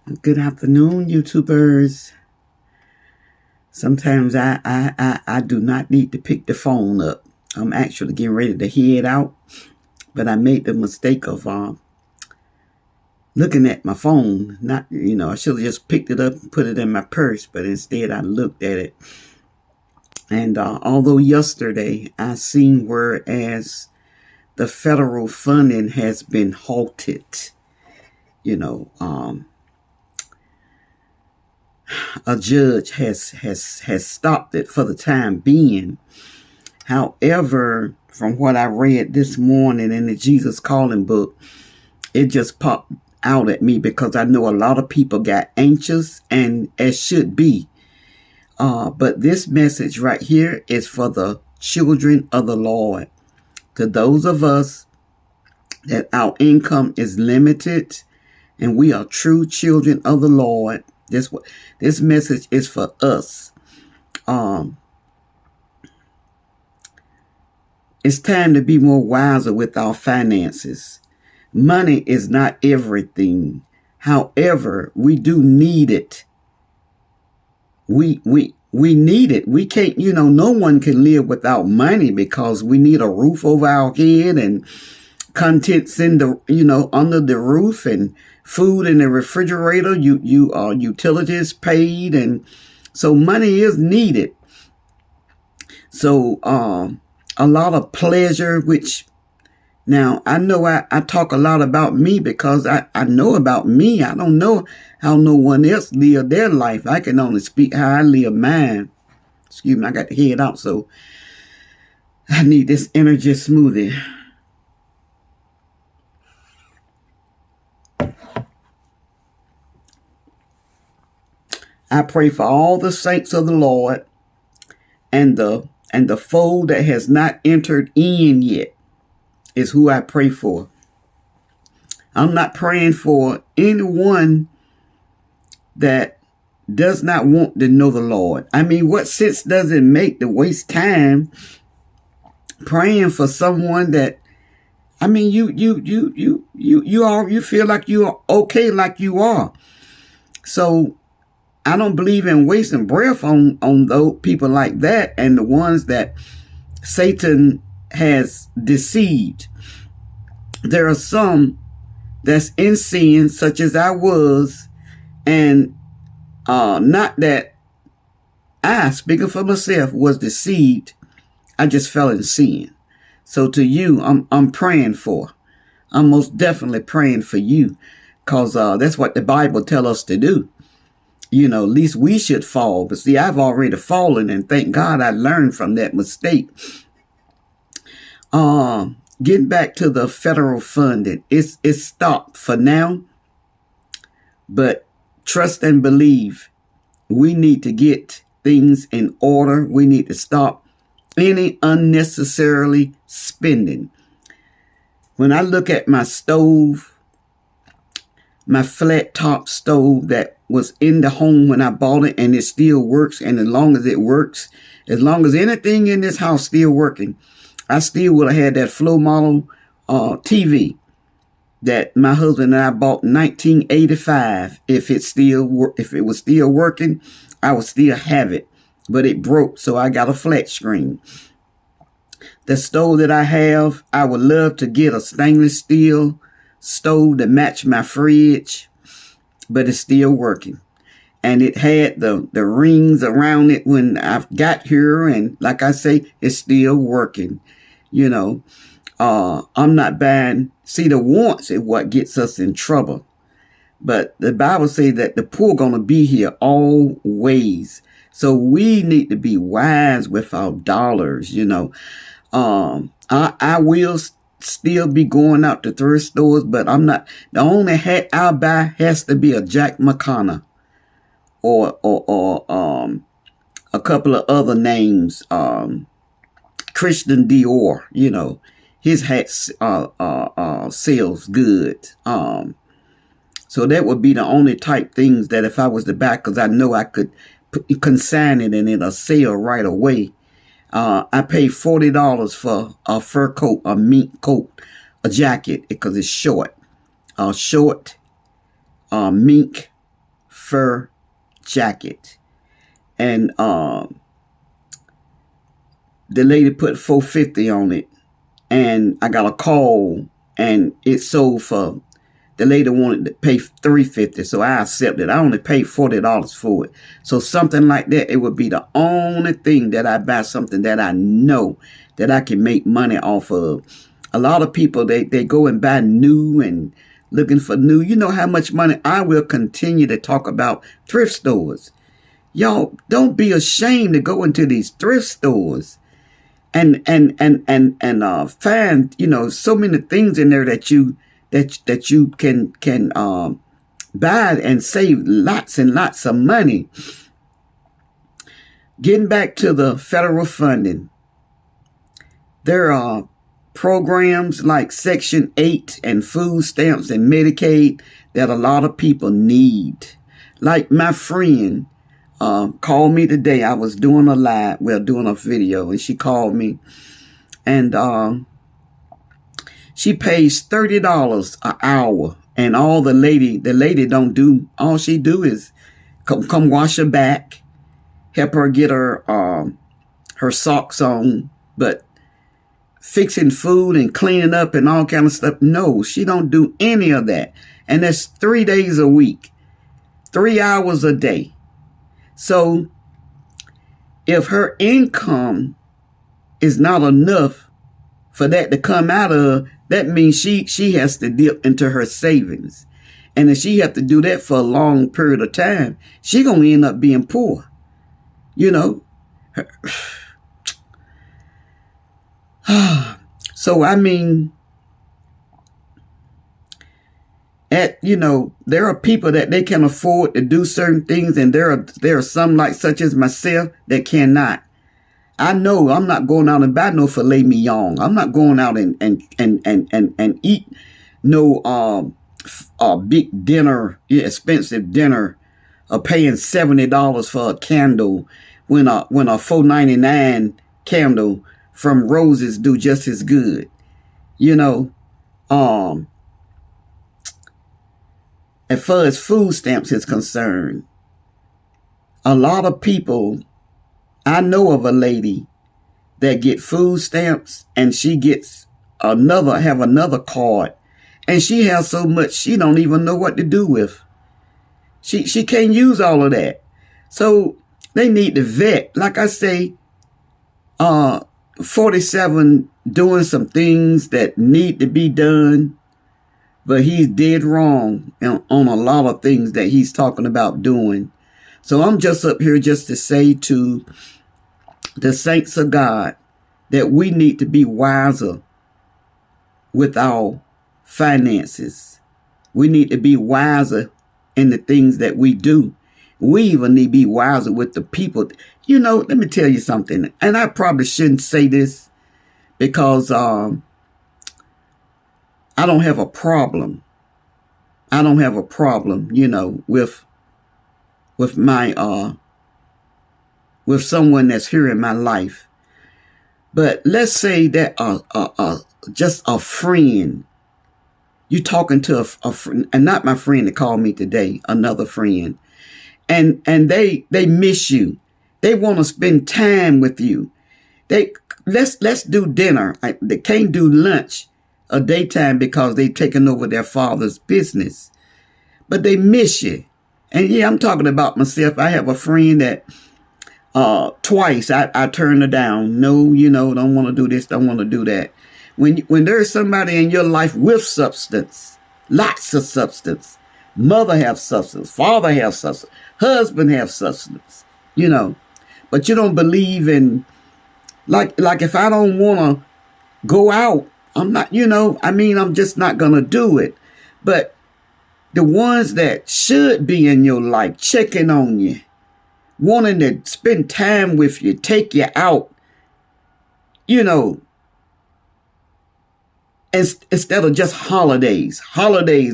Good afternoon, YouTubers. Sometimes I do not need to pick the phone up. I'm actually getting ready to head out, but I made the mistake of looking at my phone. Not, I should have just picked it up and put it in my purse, but instead I looked at it. And although yesterday I seen whereas the federal funding has been halted, a judge has stopped it for the time being. However, from what I read this morning in the Jesus Calling book, it just popped out at me because I know a lot of people got anxious, and as should be. But this message right here is for the children of the Lord. To those of us that our income is limited and we are true children of the Lord, this message is for us. It's time to be more wiser with our finances. Money is not everything. However, we do need it. We need it. We can't, no one can live without money because we need a roof over our head and contents in the, under the roof and food in the refrigerator, utilities paid. And so money is needed. So, a lot of pleasure, which now I know I talk a lot about me because I know about me. I don't know how no one else live their life. I can only speak how I live mine. Excuse me, I got to head out, so I need this energy smoothie. I pray for all the saints of the Lord and the fold that has not entered in yet is who I pray for. I'm not praying for anyone that does not want to know the Lord. I mean, what sense does it make to waste time praying for someone that, I mean, you feel like you are okay like you are. So I don't believe in wasting breath on those people like that and the ones that Satan has deceived. There are some that's in sin, such as I was, and not that I, speaking for myself, was deceived. I just fell in sin. So to you, I'm praying for. I'm most definitely praying for you, because that's what the Bible tells us to do. At least we should fall. But see, I've already fallen, and thank God I learned from that mistake. Getting back to the federal funding, it's stopped for now. But trust and believe, we need to get things in order. We need to stop any unnecessarily spending. When I look at my stove, my flat top stove that was in the home when I bought it, and it still works. And as long as it works, as long as anything in this house still working, I still would have had that Flow model TV that my husband and I bought in 1985. If it was still working, I would still have it. But it broke, so I got a flat screen. The stove that I have, I would love to get a stainless steel stove to match my fridge, but it's still working. And it had the rings around it when I got here, and like I say, it's still working. I'm not buying. See, the wants is what gets us in trouble. But the Bible says that the poor gonna be here always. So we need to be wise with our dollars. I will still be going out to thrift stores, but I'm not. The only hat I'll buy has to be a Jack McConnell or a couple of other names. Christian Dior, his hats sells good. So that would be the only type things that if I was to buy, because I know I could consign it and it'll sell right away. I paid $40 for a fur coat, a mink coat, a jacket, because it's short. Mink fur jacket. And the lady put $4.50 on it. And I got a call, and it sold for, the lady wanted to pay $3.50, so I accepted. I only paid $40 for it. So something like that, it would be the only thing that I buy, something that I know that I can make money off of. A lot of people, they go and buy new and looking for new. You know how much money. I will continue to talk about thrift stores. Y'all, don't be ashamed to go into these thrift stores and find, you know, so many things in there that you can buy and save lots and lots of money. Getting back to the federal funding, there are programs like Section 8 and food stamps and Medicaid that a lot of people need. Like my friend called me today. I was doing doing a video, and she called me, and she pays $30 an hour, and all the lady don't do, all she do is come wash her back, help her get her socks on, but fixing food and cleaning up and all kind of stuff, no, she don't do any of that. And that's 3 days a week, 3 hours a day. So if her income is not enough for that to come out of, that means she has to dip into her savings. And if she has to do that for a long period of time, she going to end up being poor. You know? So, I mean, there are people that they can afford to do certain things, and there are some, like such as myself, that cannot. I know I'm not going out and buy no filet mignon. I'm not going out and eat no big dinner, expensive dinner, paying $70 for a candle when a $4.99 candle from Roses do just as good. You know, as far as food stamps is concerned, a lot of people, I know of a lady that get food stamps, and she gets another card, and she has so much she don't even know what to do with. She can't use all of that. So they need to vet. Like I say, 47 doing some things that need to be done, but he's dead wrong on a lot of things that he's talking about doing. So I'm just up here just to say to the saints of God that we need to be wiser with our finances. We need to be wiser in the things that we do. We even need to be wiser with the people. You know, let me tell you something, and I probably shouldn't say this because I don't have a problem. I don't have a problem, you know, with my with someone that's here in my life. But let's say that just a friend, you talking to a friend, and not my friend that called me today, another friend, and they miss you. They want to spend time with you. Let's do dinner. They can't do lunch or daytime because they've taken over their father's business. But they miss you. And yeah, I'm talking about myself. I have a friend that twice I turned her down. No, don't want to do this, don't want to do that. When there's somebody in your life with substance, lots of substance, mother have substance, father have substance, husband have substance, but you don't believe in, like if I don't want to go out, I'm not, I'm just not going to do it. But the ones that should be in your life, checking on you, wanting to spend time with you, take you out, instead of just holidays,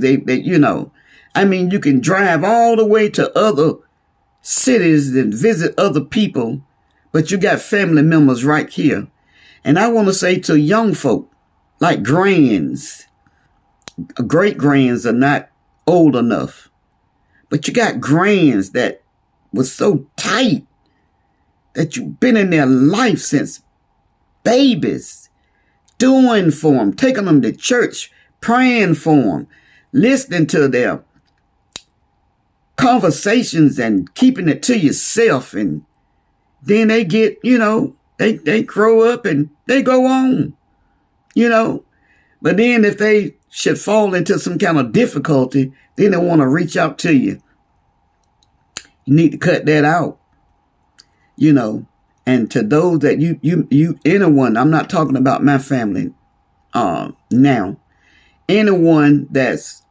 they you can drive all the way to other cities and visit other people, but you got family members right here. And I want to say to young folk, like grands, great grands are not old enough, But you got grands that was so tight that you've been in their life since babies, doing for them, taking them to church, praying for them, listening to their conversations and keeping it to yourself. And then they get, they grow up and they go on, But then if they should fall into some kind of difficulty, then they want to reach out to you. You need to cut that out, And to those that you anyone, I'm not talking about my family now. Anyone that's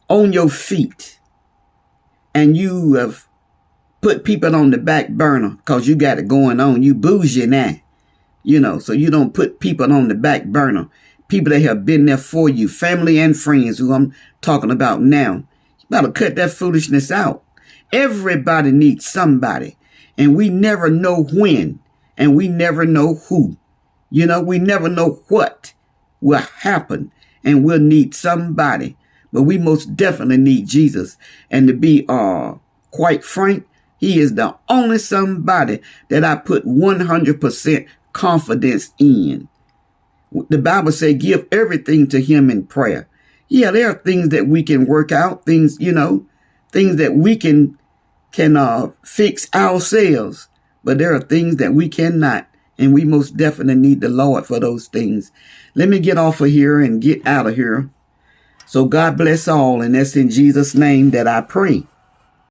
on your feet and you have put people on the back burner because you got it going on. You bougie now, so you don't put people on the back burner. People that have been there for you, family and friends who I'm talking about now. You better cut that foolishness out. Everybody needs somebody, and we never know when, and we never know who. We never know what will happen, and we'll need somebody. But we most definitely need Jesus. And to be quite frank, he is the only somebody that I put 100% confidence in. The Bible says, give everything to him in prayer. Yeah, there are things that we can work out, things that we can fix ourselves. But there are things that we cannot. And we most definitely need the Lord for those things. Let me get off of here and get out of here. So God bless all. And that's in Jesus' name that I pray.